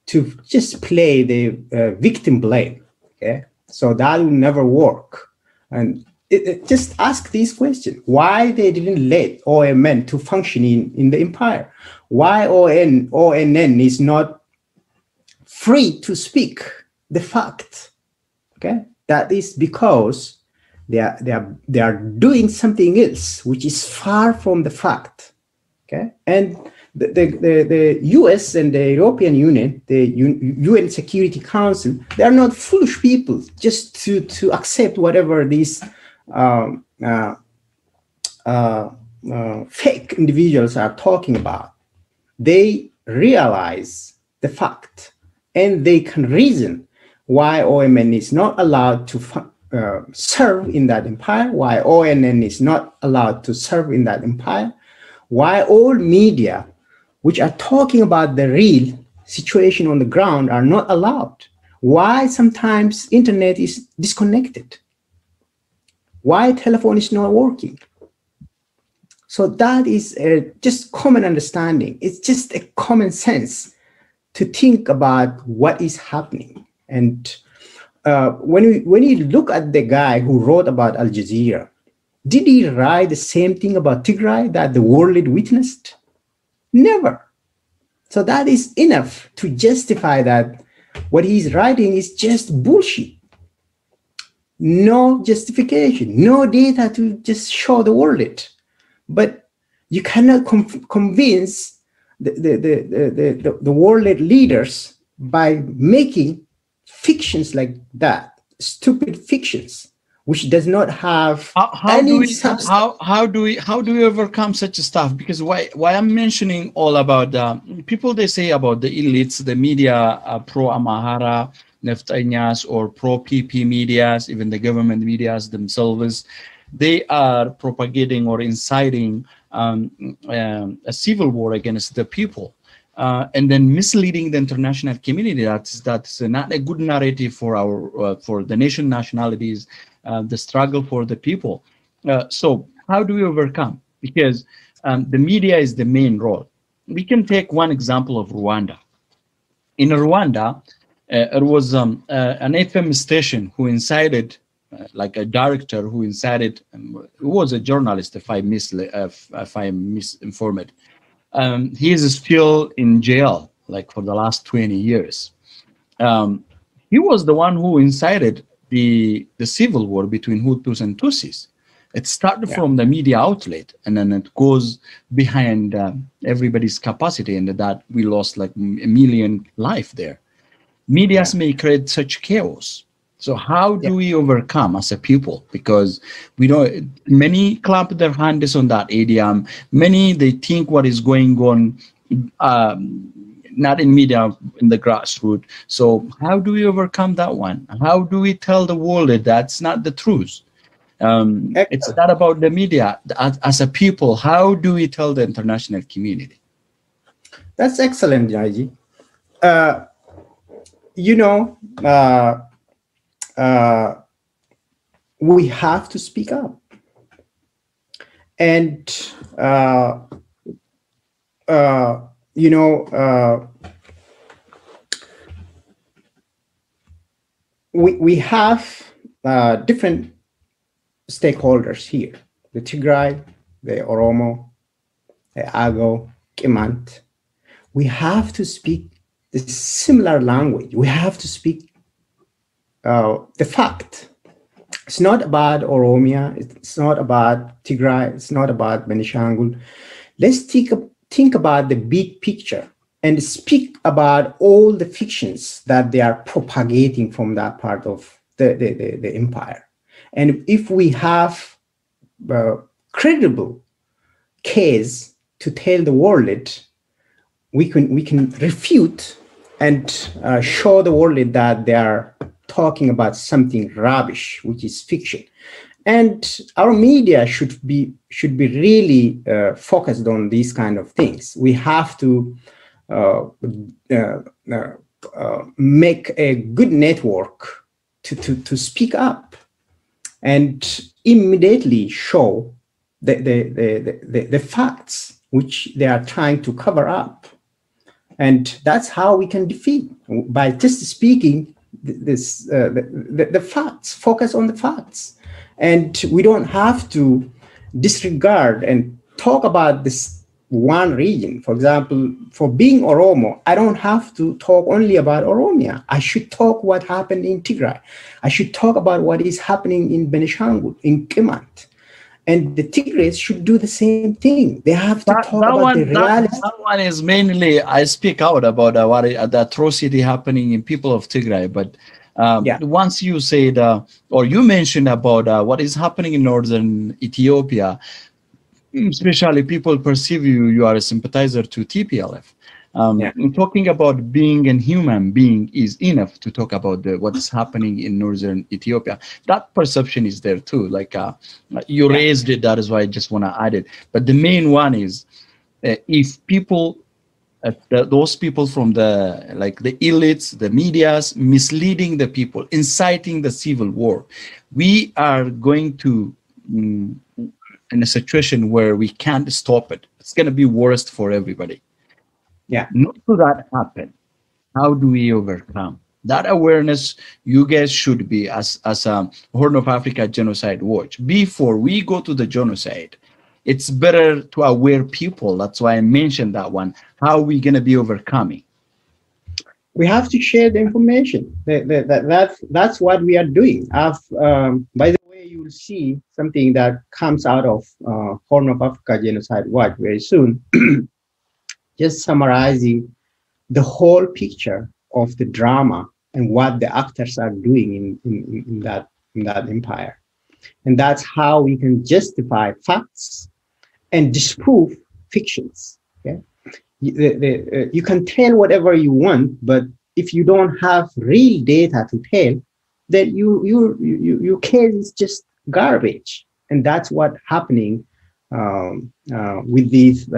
to just play the victim blame. Okay, so that will never work. And just ask these questions: why they didn't let OMN to function in the empire? Why ONN is not free to speak the fact? Okay, that is because they are doing something else which is far from the fact. Okay, and the US and the European Union, the UN Security Council, they are not foolish people just to accept whatever these fake individuals are talking about. They realize the fact and they can reason why OMN is not allowed to serve in that empire, why ONN is not allowed to serve in that empire, why all media which are talking about the real situation on the ground are not allowed, why sometimes internet is disconnected, why telephone is not working. So that is just common understanding. It's just a common sense to think about what is happening. And when you look at the guy who wrote about Al Jazeera, did he write the same thing about Tigray that the world witnessed? Never. So that is enough to justify that what he's writing is just bullshit. No justification, no data to just show the world. But you cannot convince the world leaders by making fictions like that, stupid fictions, which does not have any substance. How do we overcome such stuff? Because why I'm mentioning all about people, they say about the elites, the media, pro Amhara, Neftanyas, or pro PP medias, even the government medias themselves, they are propagating or inciting a civil war against the people. And then misleading the international community. That's not a good narrative for our for the nation nationalities, the struggle for the people. So how do we overcome? Because the media is the main role. We can take one example of Rwanda. In Rwanda, there was an FM station who incited, like a director who incited, who was a journalist, if I'm misinformed. He is still in jail, like for the last 20 years. He was the one who incited the civil war between Hutus and Tutsis. It started from the media outlet, and then it goes behind everybody's capacity, and that we lost like 1 million life there. Medias may create such chaos. So how do we overcome as a people? Because we know many clap their hands on that area. Many, they think what is going on, not in media, in the grassroots. So how do we overcome that one? How do we tell the world that that's not the truth? It's not about the media. As a people, how do we tell the international community? That's excellent, Jaji. we have to speak up. And, you know, we have different stakeholders here: the Tigray, the Oromo, the Ago, Kimant. We have to speak the similar language. We have to speak the fact. It's not about Oromia. It's not about Tigray. It's not about Benishangul. Let's think about the big picture and speak about all the fictions that they are propagating from that part of the empire. And if we have a credible case to tell the world, we can refute and show the world that they are talking about something rubbish, which is fiction. And our media should be really focused on these kind of things. We have to make a good network to speak up and immediately show the facts which they are trying to cover up. And that's how we can defeat, by just speaking the facts, focus on the facts. And we don't have to disregard and talk about this one region. For example, for being Oromo, I don't have to talk only about Oromia. I should talk what happened in Tigray. I should talk about what is happening in Benishangul, in Kimant. And the Tigrays should do the same thing. They have to talk about the reality. That one is mainly, I speak out about the atrocity happening in people of Tigray. But once you said, or you mentioned about what is happening in northern Ethiopia, especially people perceive you are a sympathizer to TPLF. Talking about being a human being is enough to talk about what is happening in northern Ethiopia. That perception is there too. Like you raised it, that is why I just want to add it. But the main one is if people, those people from the elites, the medias, misleading the people, inciting the civil war, we are going to in a situation where we can't stop it. It's going to be worst for everybody. Not to that happen. How do we overcome that awareness? You guys should be as a Horn of Africa Genocide Watch. Before we go to the genocide, it's better to aware people. That's why I mentioned that one. How are we going to be overcoming? We have to share the information. That's what we are doing. By the way, you will see something that comes out of Horn of Africa Genocide Watch very soon. Just summarizing the whole picture of the drama and what the actors are doing in that empire. And that's how we can justify facts and disprove fictions. Okay? You can tell whatever you want, but if you don't have real data to tell, then your case is just garbage. And that's what's happening with these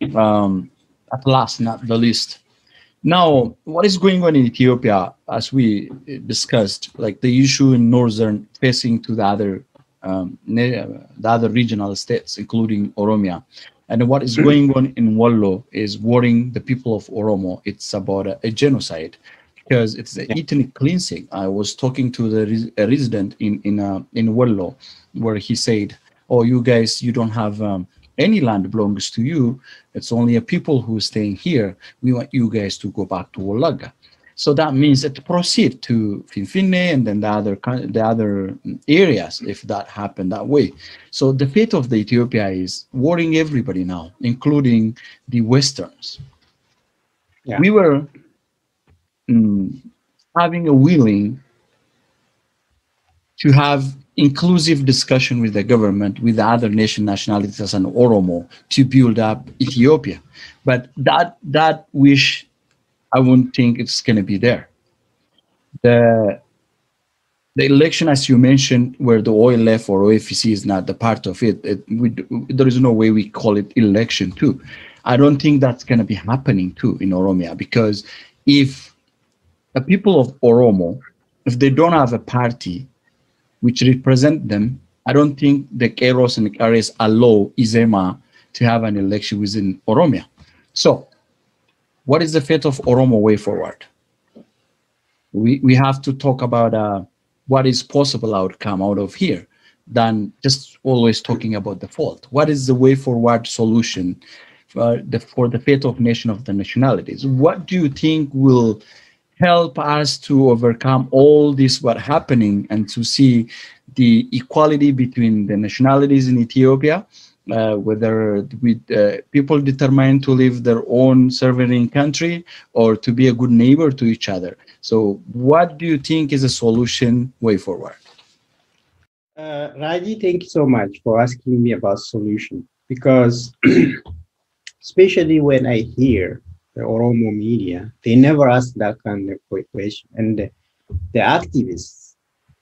at last, not the least. Now, what is going on in Ethiopia, as we discussed, like the issue in northern facing to the other regional states, including Oromia, and what is going on in Wallo is worrying the people of Oromo. It's about a genocide because it's an ethnic cleansing. I was talking to a resident in Wallo, where he said, "Oh, you guys, you don't have any land belongs to you. It's only a people who are staying here. We want you guys to go back to Wolaga. So that means it proceed to Finfinne and then the other areas if that happened that way. So the fate of the Ethiopia is worrying everybody now, including the Westerns. Yeah. We were having a willing to have inclusive discussion with the government, with the other nation nationalities and Oromo to build up Ethiopia. But that wish, I wouldn't think it's going to be there. The election, as you mentioned, where the OLF or OFC is not the part of it, there is no way we call it election too. I don't think that's going to be happening too in Oromia, because if the people of Oromo, if they don't have a party which represent them, I don't think the Keros and the Kares allow Izema to have an election within Oromia. So what is the fate of Oromo way forward? We have to talk about what is possible outcome out of here than just always talking about the fault. What is the way forward solution for the fate of nation of the nationalities? What do you think will help us to overcome all this what happening and to see the equality between the nationalities in Ethiopia, whether with people determined to live their own sovereign country or to be a good neighbor to each other? So what do you think is a solution way forward? Raji, thank you so much for asking me about solution, because especially when I hear the Oromo media, they never ask that kind of question. And the activists,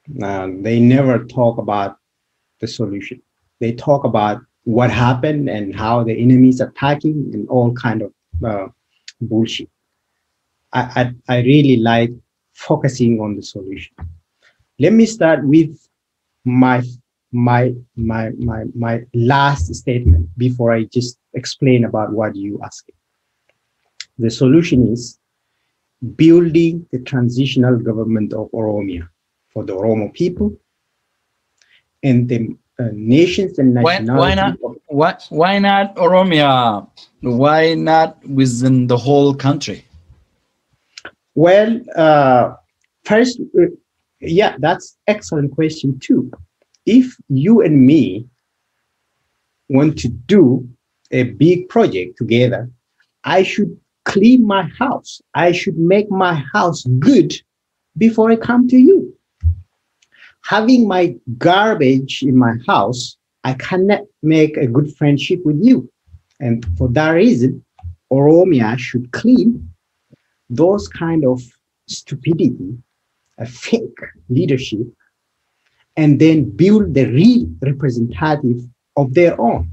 they never talk about the solution. They talk about what happened and how the enemy is attacking and all kind of bullshit. I really like focusing on the solution. Let me start with my last statement before I just explain about what you asked. The solution is building the transitional government of Oromia for the Oromo people and the nations and nationalities. Why not Oromia? Why not within the whole country? Well, first, yeah, that's excellent question too. If you and me want to do a big project together, I should clean my house. I should make my house good before I come to you. Having my garbage in my house, I cannot make a good friendship with you. And for that reason, Oromia should clean those kind of stupidity, a fake leadership, and then build the real representative of their own.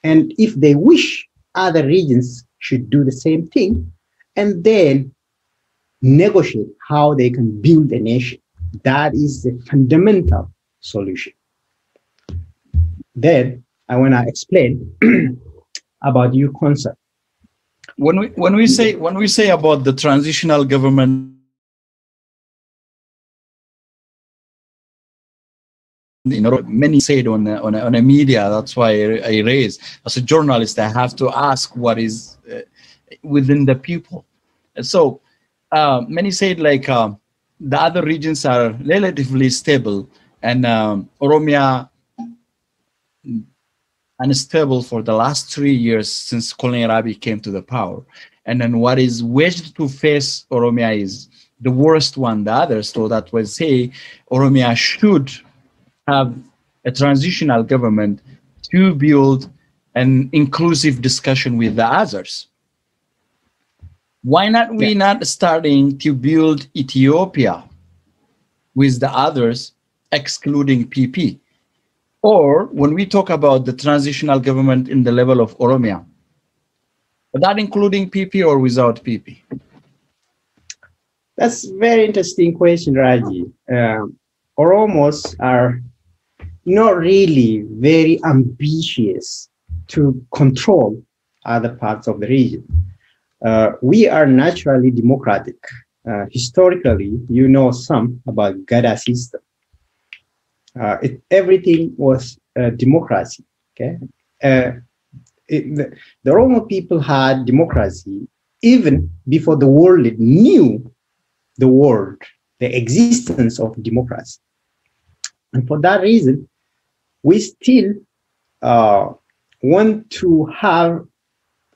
And if they wish, other regions should do the same thing, and then negotiate how they can build a nation. That is the fundamental solution. Then I want to explain about your concept. When we say about the transitional government, you know, many say it on a media. That's why I raise, as a journalist, I have to ask what is within the people. And so many say it like the other regions are relatively stable, and Oromia unstable for the last 3 years since Colonel Abiy came to the power. And then what is wedged to face Oromia is the worst one, the others. So that would say Oromia should have a transitional government to build an inclusive discussion with the others. Why not we not starting to build Ethiopia with the others, excluding PP? Or when we talk about the transitional government in the level of Oromia, that including PP or without PP? That's a very interesting question, Raji. Oromos are not really very ambitious to control other parts of the region. We are naturally democratic. Historically, you know some about Gada system. Everything was democracy. Okay, the Oromo people had democracy even before the world knew the existence of democracy. And for that reason, we still want to have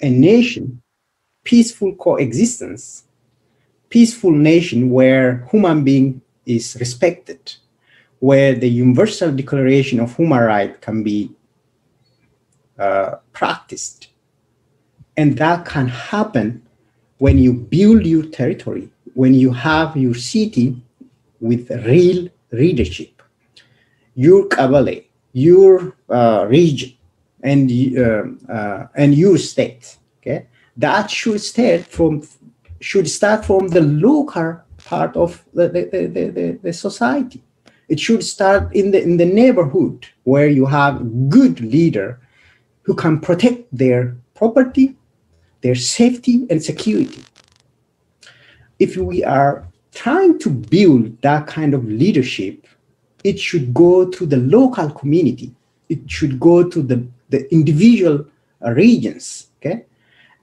a nation, peaceful coexistence, peaceful nation where human being is respected, where the Universal Declaration of Human Rights can be practiced. And that can happen when you build your territory, when you have your city with real leadership, your Kabale, your region, and your state. Okay, that should start from the local part of the society. It should start in the neighborhood where you have good leader who can protect their property, their safety and security. If we are trying to build that kind of leadership, it should go to the local community. It should go to the individual regions, okay?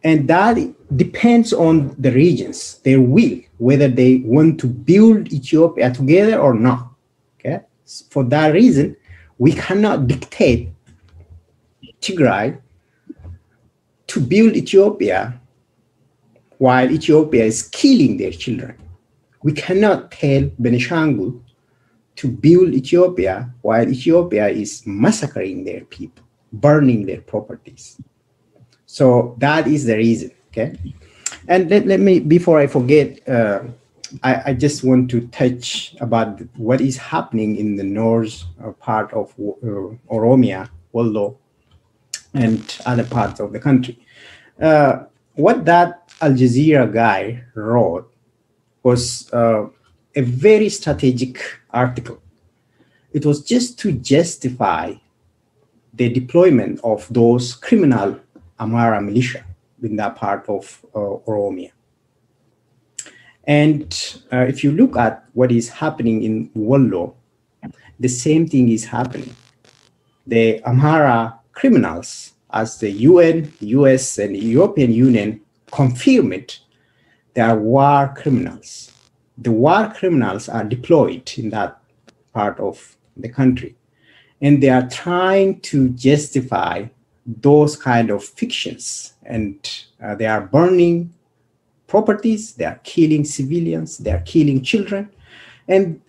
And that depends on the regions, their will, whether they want to build Ethiopia together or not, okay? For that reason, we cannot dictate Tigray to build Ethiopia while Ethiopia is killing their children. We cannot tell Benishangul to build Ethiopia while Ethiopia is massacring their people, burning their properties. So that is the reason, okay? And let me, before I forget, I just want to touch about what is happening in the north part of Oromia, Wollo, and other parts of the country. What that Al Jazeera guy wrote was a very strategic article. It was just to justify the deployment of those criminal Amhara militia in that part of Oromia. And if you look at what is happening in Wollo, the same thing is happening. The Amhara criminals, as the UN, US, and European Union confirm it, they are war criminals. The war criminals are deployed in that part of the country, and they are trying to justify those kind of fictions, and they are burning properties, they are killing civilians, they are killing children. And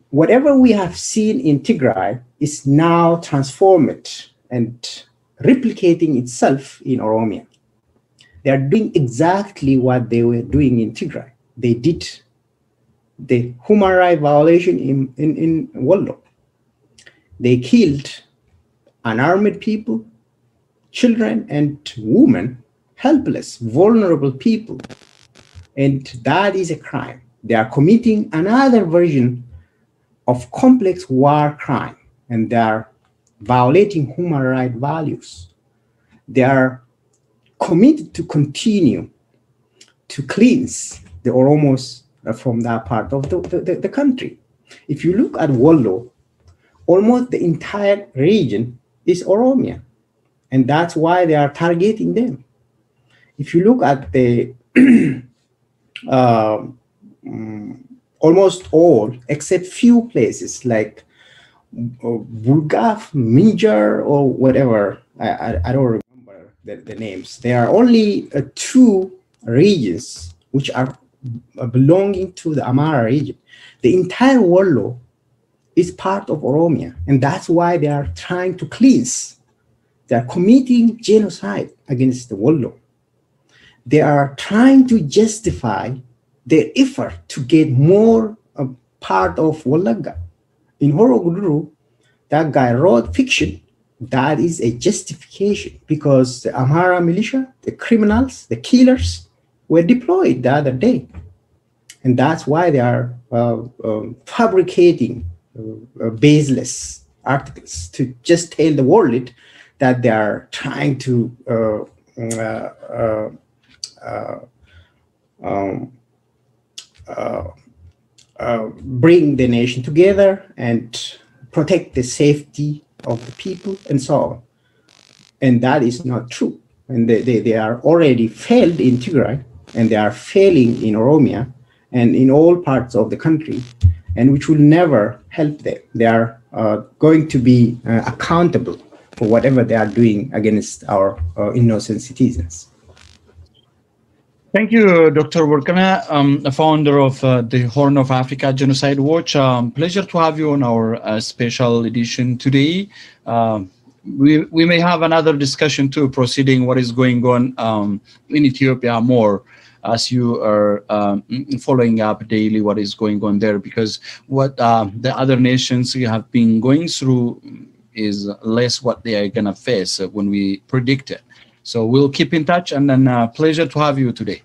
whatever we have seen in Tigray is now transformed and replicating itself in Oromia. They are doing exactly what they were doing in Tigray. They did the human rights violation in Wollo. They killed unarmed people, children and women, helpless, vulnerable people. And that is a crime. They are committing another version of complex war crime, and they are violating human rights values. They are committed to continue to cleanse the Oromos from that part of the country. If you look at Wollo, almost the entire region is Oromia, and that's why they are targeting them. If you look at the almost all, except few places like Bulgaf, Minjar, or whatever, I don't remember the names. There are only two regions which are belonging to the Amhara region. The entire Wollo is part of Oromia, and that's why they are trying to cleanse. They are committing genocide against the Wollo. They are trying to justify their effort to get more part of Wallaga. In Horoguduru, that guy wrote fiction. That is a justification because the Amhara militia, the criminals, the killers were deployed the other day. And that's why they are fabricating baseless articles to just tell the world that they are trying to bring the nation together and protect the safety of the people and so on. And that is not true. And they are already failed in Tigray, and they are failing in Oromia and in all parts of the country, and which will never help them. They are going to be accountable for whatever they are doing against our innocent citizens. Thank you, Dr. Warkineh, founder of the Horn of Africa Genocide Watch. Pleasure to have you on our special edition today. We may have another discussion too, proceeding what is going on in Ethiopia more, as you are following up daily what is going on there, because what the other nations have been going through is less what they are going to face when we predict it. So we'll keep in touch, and then pleasure to have you today.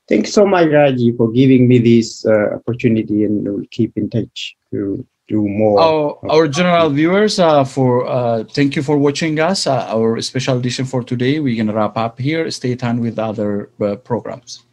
Thanks so much, Raji, for giving me this opportunity, and we'll keep in touch to do more. Our general viewers, thank you for watching us. Our special edition for today. We're going to wrap up here. Stay tuned with other programs.